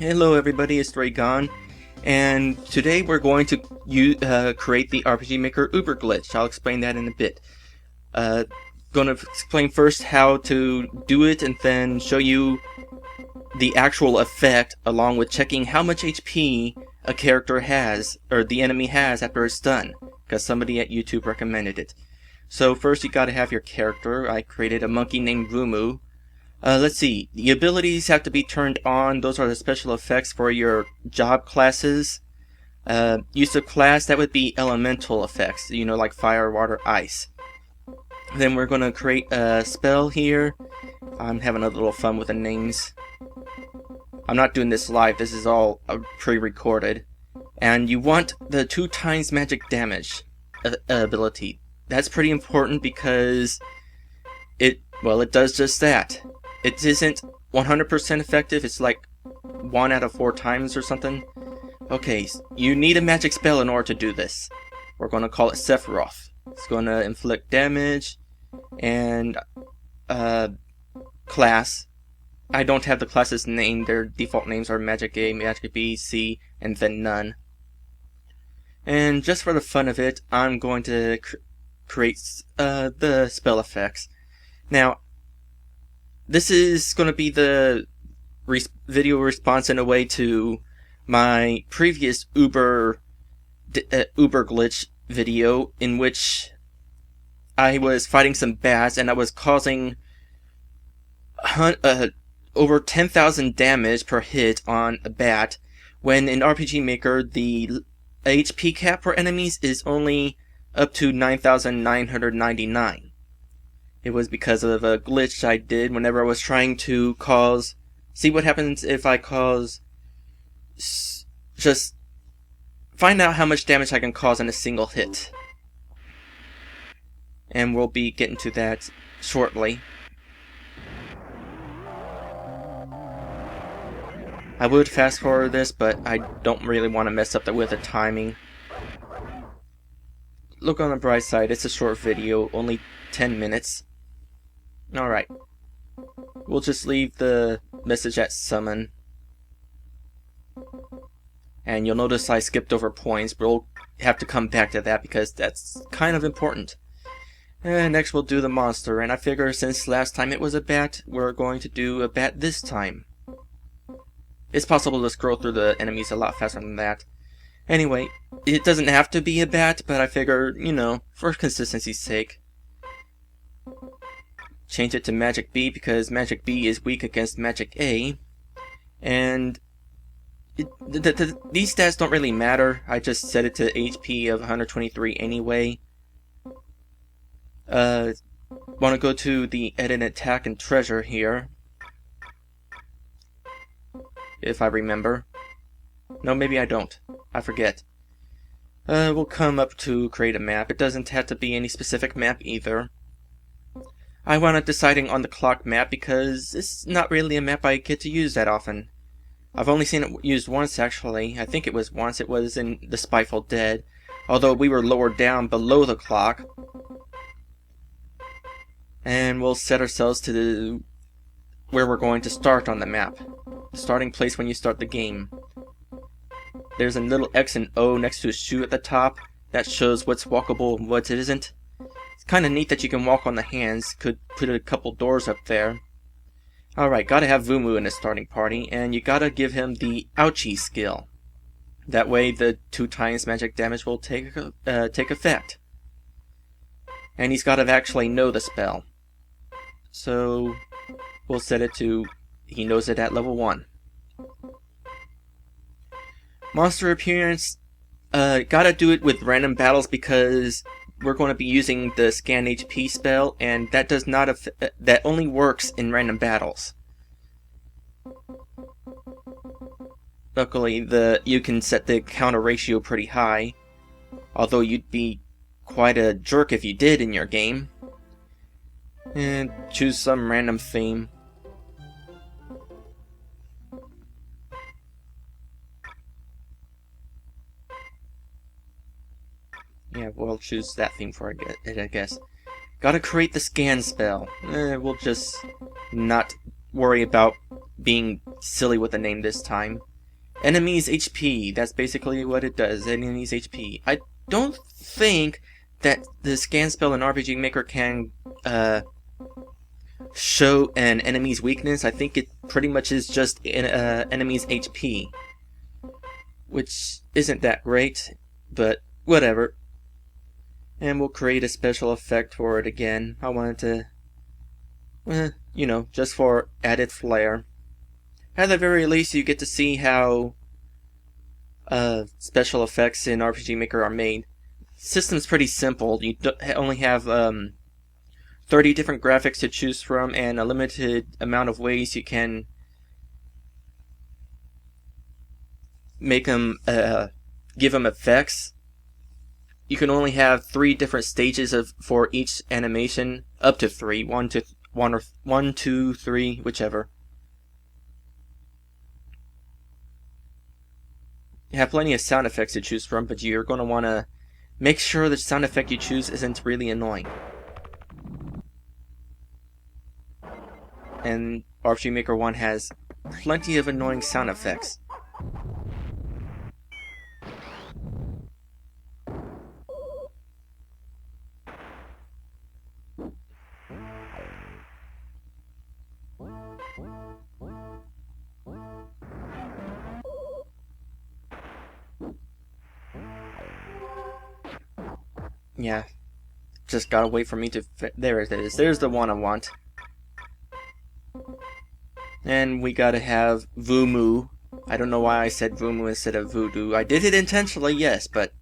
Hello everybody, it's Dragon, and today we're going to create the RPG Maker Uber glitch. I'll explain that in a bit. Going to explain first how to do it and then show you the actual effect along with checking how much HP a character has, or the enemy has after it's done, because somebody at YouTube recommended it. So first you gotta have your character. I created a monkey named Vumu. Let's see, the abilities have to be turned on. Those are the special effects for your job classes. Use of class, that would be elemental effects, you know, like fire, water, ice. Then we're going to create a spell here. I'm having a little fun with the names. I'm not doing this live, this is all pre-recorded. And you want the 2 times magic damage ability. That's pretty important because it does just that. It isn't 100% effective, it's like 1 out of 4 times or something. Okay, you need a magic spell in order to do this. We're going to call it Sephiroth. It's going to inflict damage, and class. I don't have the classes named, their default names are Magic A, Magic B, C, and then none. And just for the fun of it, I'm going to create the spell effects. Now, this is going to be the video response in a way to my previous Uber glitch video, in which I was fighting some bats and I was causing over 10,000 damage per hit on a bat, when in RPG Maker the HP cap for enemies is only up to 9,999. It was because of a glitch I did whenever I was trying to see what happens if I just find out how much damage I can cause in a single hit. And we'll be getting to that shortly. I would fast forward this, but I don't really want to mess up with the timing. Look on the bright side, it's a short video, only 10 minutes. Alright. We'll just leave the message at summon. And you'll notice I skipped over points, but we'll have to come back to that because that's kind of important. And next we'll do the monster, and I figure since last time it was a bat, we're going to do a bat this time. It's possible to scroll through the enemies a lot faster than that. Anyway, it doesn't have to be a bat, but I figure, you know, for consistency's sake. Change it to Magic B because Magic B is weak against Magic A. And these stats don't really matter. I just set it to HP of 123 anyway. Want to go to the edit attack and treasure here. If I remember. No, maybe I don't. I forget. We'll come up to create a map. It doesn't have to be any specific map either. I wound up deciding on the clock map because it's not really a map I get to use that often. I've only seen it used once actually. I think it was once. It was in the Spiteful Dead. Although we were lowered down below the clock. And we'll set ourselves to where we're going to start on the map. The starting place when you start the game. There's a little X and O next to a shoe at the top. That shows what's walkable and what isn't. It's kind of neat that you can walk on the hands. Could put a couple doors up there. Alright, gotta have Vumu in the starting party, and you gotta give him the Ouchie skill. That way the 2 times magic damage will take effect. And he's gotta actually know the spell. So we'll set it to he knows it at level 1. Monster appearance, gotta do it with random battles because we're going to be using the scan HP spell, and that does not that only works in random battles. Luckily, you can set the counter ratio pretty high, although you'd be quite a jerk if you did in your game. And choose some random theme. Yeah, we'll choose that theme for it, I guess. Gotta create the scan spell. We'll just not worry about being silly with the name this time. Enemies HP. That's basically what it does. Enemies HP. I don't think that the scan spell in RPG Maker can show an enemy's weakness. I think it pretty much is just enemy's HP, which isn't that great, but whatever. And we'll create a special effect for it again. I wanted to, you know, just for added flair. At the very least, you get to see how special effects in RPG Maker are made. System's pretty simple. You only have 30 different graphics to choose from and a limited amount of ways you can make them, give them effects. You can only have 3 different stages for each animation, up to 3, 1, 2, 3, whichever. You have plenty of sound effects to choose from, but you're going to want to make sure the sound effect you choose isn't really annoying. And RPG Maker 1 has plenty of annoying sound effects. Yeah, just gotta wait for me to there it is. There's the one I want. And we gotta have Vumu. I don't know why I said Vumu instead of Voodoo. I did it intentionally, yes, but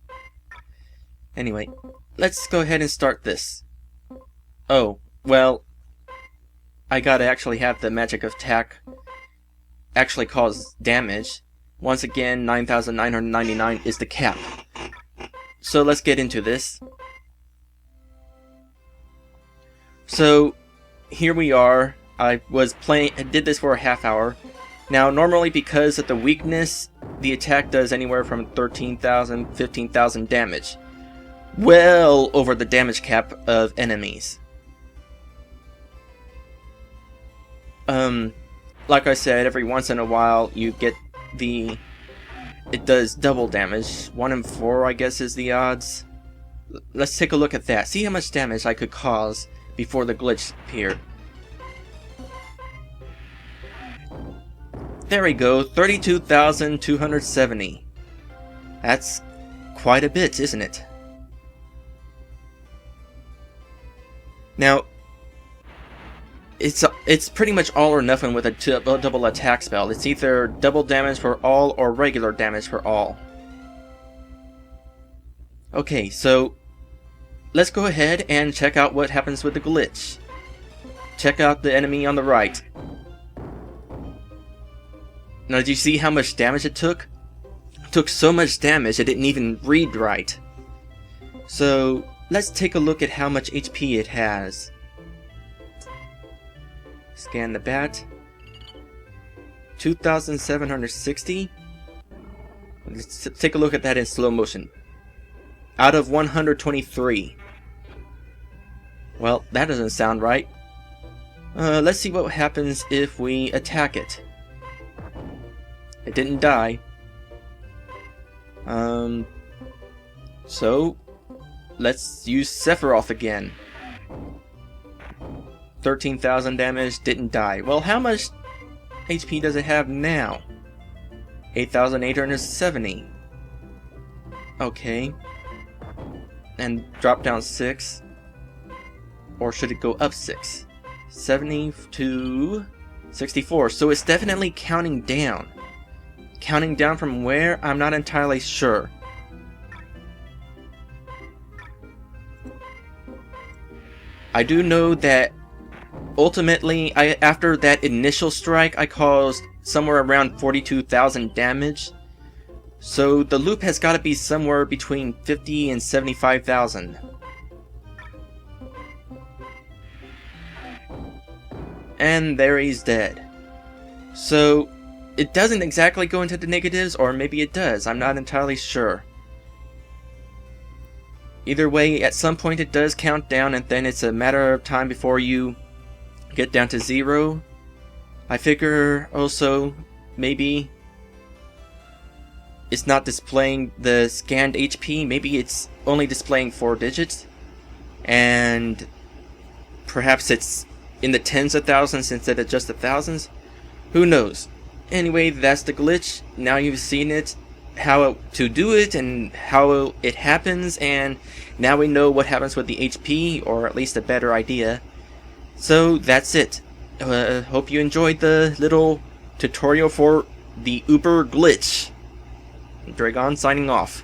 anyway, let's go ahead and start this. Oh, well, I gotta actually have the magic attack actually cause damage. Once again, 9,999 is the cap. So let's get into this. So here we are. I did this for a half hour. Now normally, because of the weakness, the attack does anywhere from 13,000, 15,000 damage. Well over the damage cap of enemies. Like I said, every once in a while you get it does double damage. 1 in 4, I guess, is the odds. Let's take a look at that. See how much damage I could cause before the glitch appeared. There we go, 32,270. That's quite a bit, isn't it? Now, it's pretty much all or nothing with a double attack spell. It's either double damage for all or regular damage for all. Okay, so let's go ahead and check out what happens with the glitch. Check out the enemy on the right. Now, did you see how much damage it took? It took so much damage it didn't even read right. So let's take a look at how much HP it has. Scan the bat. 2,760. Let's take a look at that in slow motion. Out of 123. Well, that doesn't sound right. Let's see what happens if we attack it. It didn't die. So let's use Sephiroth again. 13,000 damage, didn't die. Well, how much HP does it have now? 8,870. Okay. And drop down 6. Or should it go up 6? 70 to 64. So it's definitely counting down. Counting down from where? I'm not entirely sure. I do know that ultimately, after that initial strike, I caused somewhere around 42,000 damage. So the loop has got to be somewhere between 50 and 75,000. And there he's dead. So it doesn't exactly go into the negatives, or maybe it does. I'm not entirely sure. Either way, at some point it does count down, and then it's a matter of time before you get down to 0. I figure also maybe it's not displaying the scanned HP. Maybe it's only displaying 4 digits, and perhaps it's in the tens of thousands instead of just the thousands. Who knows? Anyway, that's the glitch. Now you've seen it, how to do it and how it happens, and now we know what happens with the HP, or at least a better idea. So that's it. Hope you enjoyed the little tutorial for the Uber glitch. Dragon signing off.